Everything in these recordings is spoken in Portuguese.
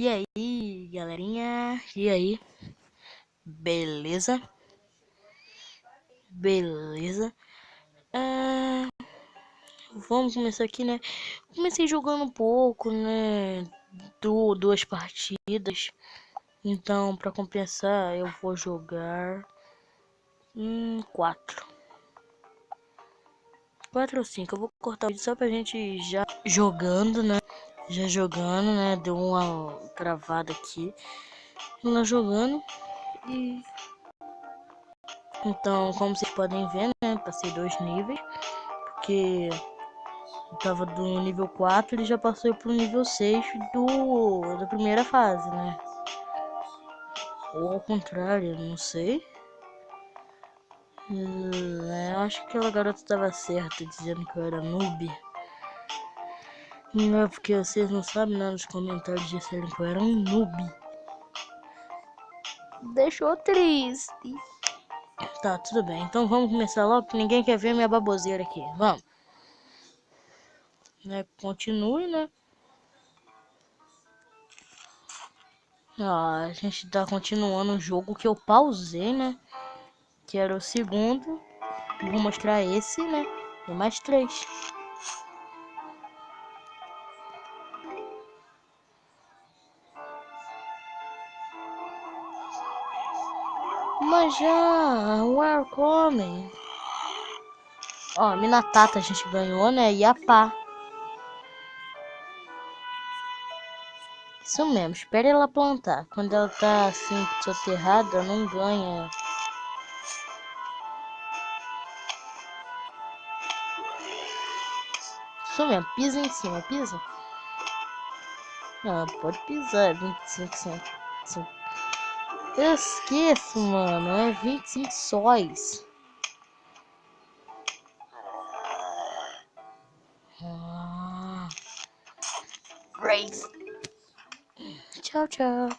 E aí, galerinha? E aí? Beleza? Beleza? Vamos começar aqui, né? Comecei jogando um pouco, né? Duas partidas. Então, pra compensar, eu vou jogar 4. 4 ou 5. Eu vou cortar o vídeo só pra gente já jogando, né? Já jogando, né? Deu uma travada aqui. Lá jogando. E então, como vocês podem ver, né? Passei 2 níveis. Porque eu tava do nível 4, ele já passou pro nível 6 da primeira fase, né? Ou ao contrário, não sei. Eu acho que aquela garota tava certa dizendo que eu era noob. Não é porque vocês não sabem, né? Nos comentários disseram que eu era um noob. Deixou triste. Tá, tudo bem. Então vamos começar logo, porque ninguém quer ver minha baboseira aqui. Vamos. Né? Continue, né? A gente tá continuando um jogo que eu pausei, né? Que era o segundo. Vou mostrar esse, né? E mais 3. Mas já, welcome. Ó, a Minatata a gente ganhou, né? E a pá. Isso mesmo, espere ela plantar. Quando ela tá assim, soterrada, não ganha. Isso mesmo, pisa em cima, pisa. Não, pode pisar, 25 centavos. Eu esqueço, mano, é 25 sóis. Race. Tchau, tchau.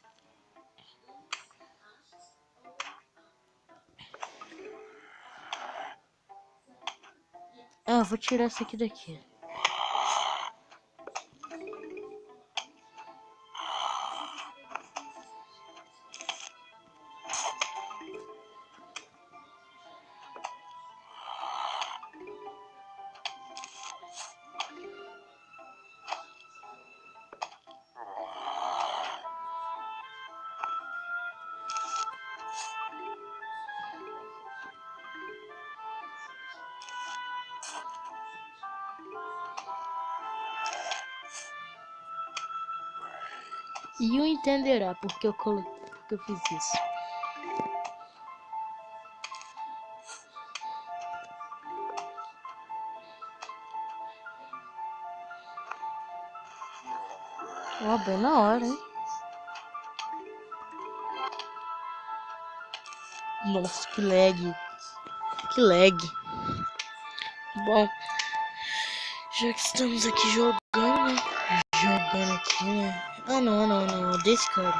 Vou tirar essa aqui daqui. E um entenderá porque eu fiz isso. Ó, bem na hora, hein? Nossa, que lag. Que lag. Bom, já que estamos aqui jogando, né? Jogando aqui, né? Ah, não. Desse cara.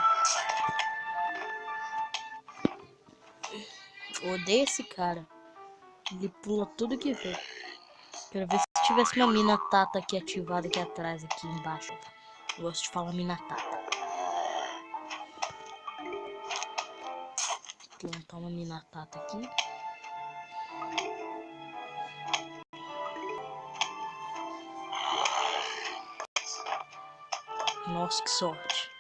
Odeio esse cara. Ele pula tudo que vê. Quero ver se tivesse uma Minatata aqui ativada aqui atrás, aqui embaixo. Eu gosto de falar Minatata. Vou plantar uma Minatata aqui. Nossa, que sorte.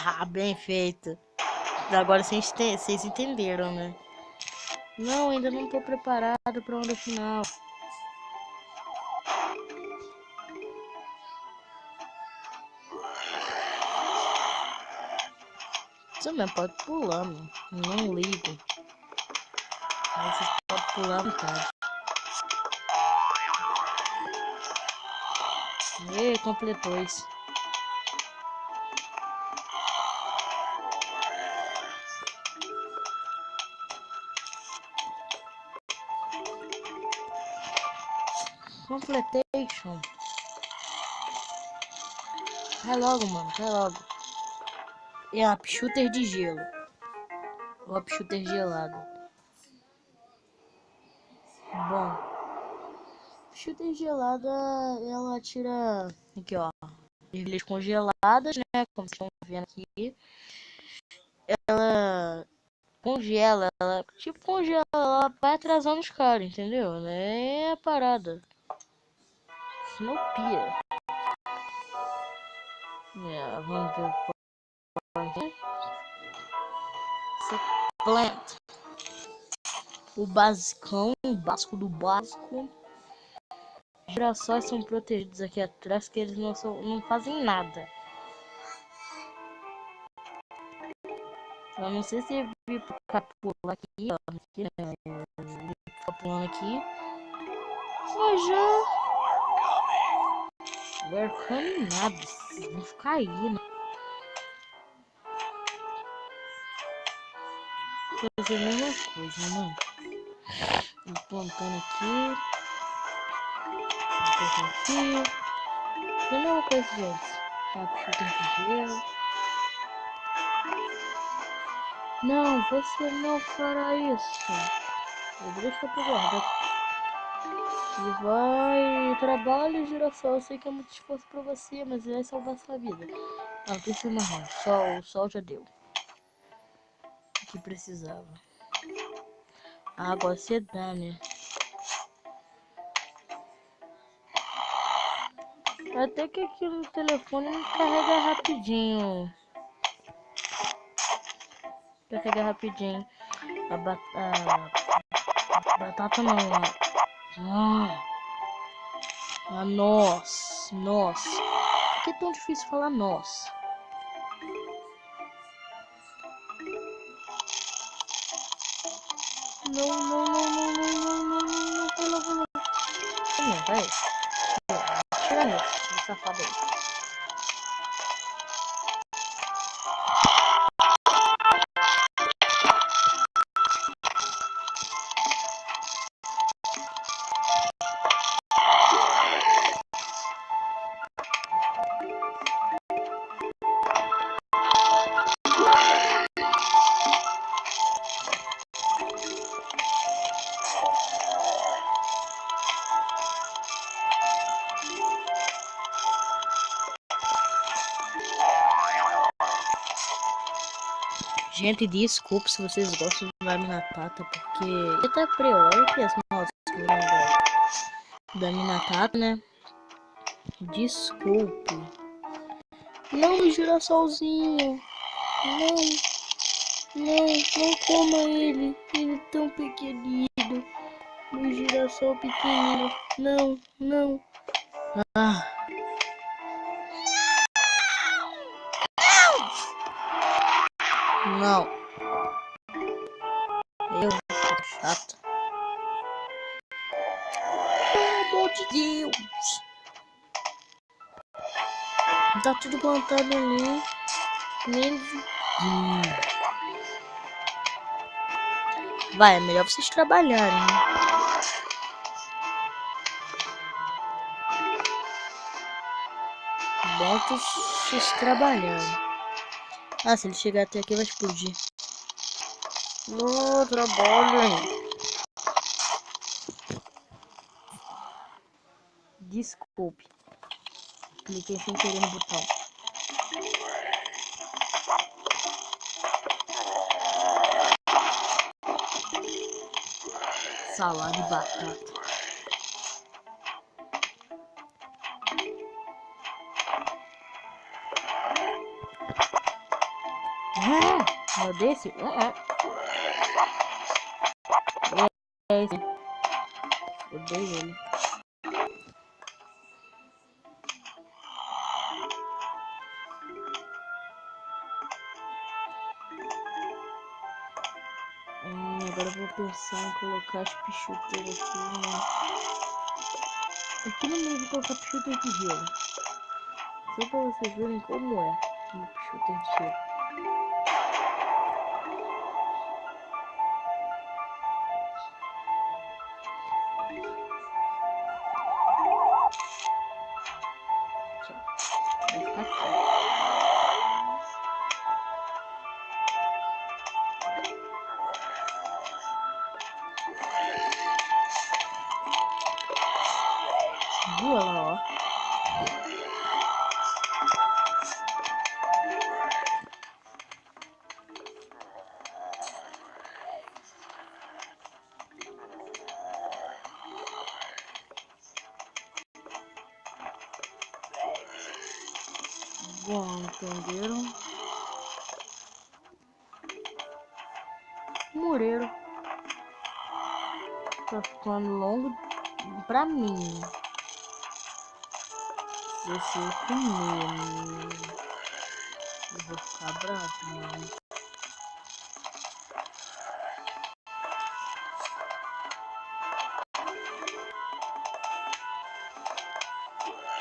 Ah, bem feito. Agora vocês entenderam, né? Não, ainda não tô preparado pra onda final. Você mesmo pode pular, mano. Não ligo. Aí vocês podem pular à vontade. E completou isso. Completation. Vai logo, mano. Vai logo. É a shooter de gelo. Ou a shooter gelado. Bom. Shooter gelada, ela tira... Aqui, ó. Ervilhas congeladas, né? Como vocês estão vendo aqui. Ela congela. Ela tipo congela. Ela vai atrasando os caras, entendeu? É a parada. Snowpiercer. É, vamos ver qual é. Plant. O basicão, o básico do básico. Girassóis são protegidos aqui atrás, que eles não fazem nada. Eu não sei se vi pra pular aqui, ó. Aqui, né? Ficar pulando aqui. Mas já. We're coming nada. Vão ficar aí, né? Fazer a mesma coisa, né? Plantando aqui. Plantando aqui. É a mesma coisa, gente. Tá chutando de gelo. Não, você não fará isso. Deixa eu guardar. E vai, trabalho, girassol. Eu sei que é muito esforço pra você, mas vai salvar sua vida. Ah, não precisa mais não. O sol já deu. O que precisava. Ah, agora você dá, né? Até que aqui no telefone não carrega rapidinho. Carrega rapidinho. A batata não. A noz. Noz. Por que é tão difícil falar noz? Não, não, não, não, não, não, não, não, não, não. Não, vai. Tira esse safado aí. Gente, desculpa se vocês gostam de Minatata, porque até olha aqui as notas da Minatata, né? Desculpe. Não, girassolzinho. Não, não coma ele. Ele é tão pequenino. O girassol pequenino. Não, não. Ah. Não. Eu sou chata. Pelo amor de Deus. Tá tudo plantado ali. Menos. Vai, é melhor vocês trabalharem, né? Bom que vocês trabalharem. Ah, se ele chegar até aqui vai explodir. Não, trabalhem. Desculpe. Cliquei sem querer no botão. Salada de batata. Não desse? É esse. Odeio ele. agora eu vou pensar em colocar as pichuteiras aqui, né? Aqui no meio vou colocar pichuteira de gelo. Só pra vocês verem como é uma pichuteira de gelo. Vai ficar aqui. Boa lá, ó. Bom, entenderam? Mureiro. Tá ficando longo pra mim. Se você comer, eu vou ficar bravo, mano.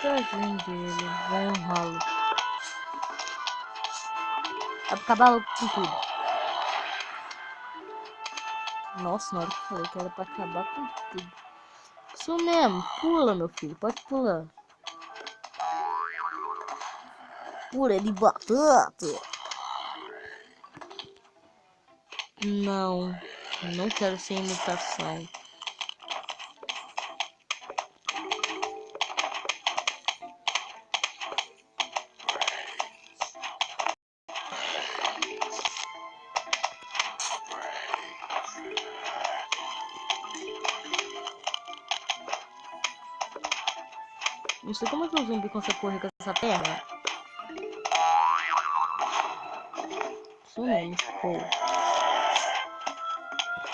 Tadinho dele, vai um ralo. Vai acabar logo com tudo. Nossa, na hora que eu falei que era pra acabar com tudo. Isso mesmo, pula, meu filho, pode pular. Purê de batata. Não, não quero ser imitação. Não sei como é que o zumbi consegue correr com essa perna. Isso mesmo, pô.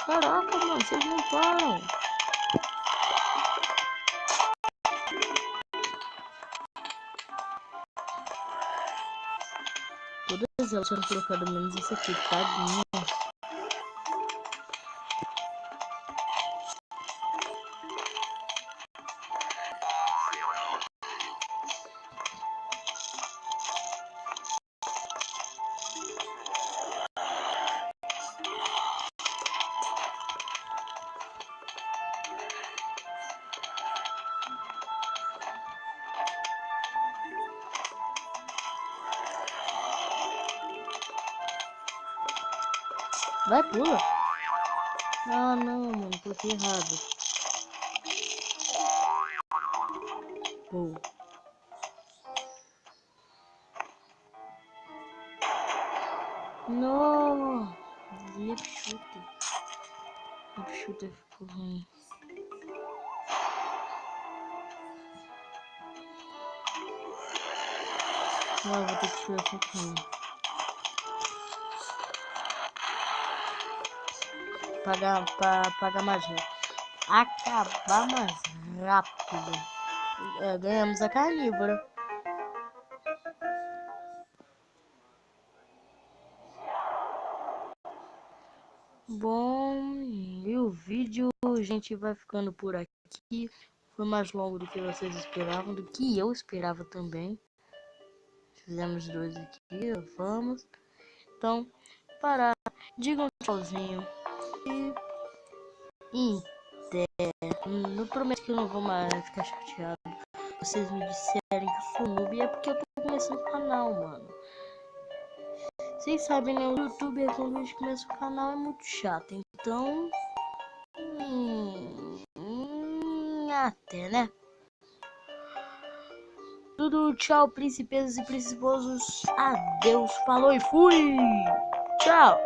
Caraca, mano, vocês não param. Todas elas foram colocadas menos esse aqui, tadinho. Vai, pula. Ah, não, mano, coloquei errado. Pô. Não. Lipchuta. Lipchuta ficou ruim. Ah, vou ter que tirar essa aqui. Pagar mais rápido. Acabar mais rápido. É, ganhamos a carnívora. Bom, e o vídeo, a gente vai ficando por aqui. Foi mais longo do que vocês esperavam, do que eu esperava também. Fizemos 2 aqui, vamos. Então, parar, digam tchauzinho. E não prometo que eu não vou mais ficar chateado. Vocês me disserem que eu sou noob, é porque eu tô começando o canal, mano. Vocês sabem, né? O YouTube, quando a gente começa o canal, é muito chato. Então, até, né? Tudo, tchau, princesas e principosos. Adeus, falou e fui! Tchau!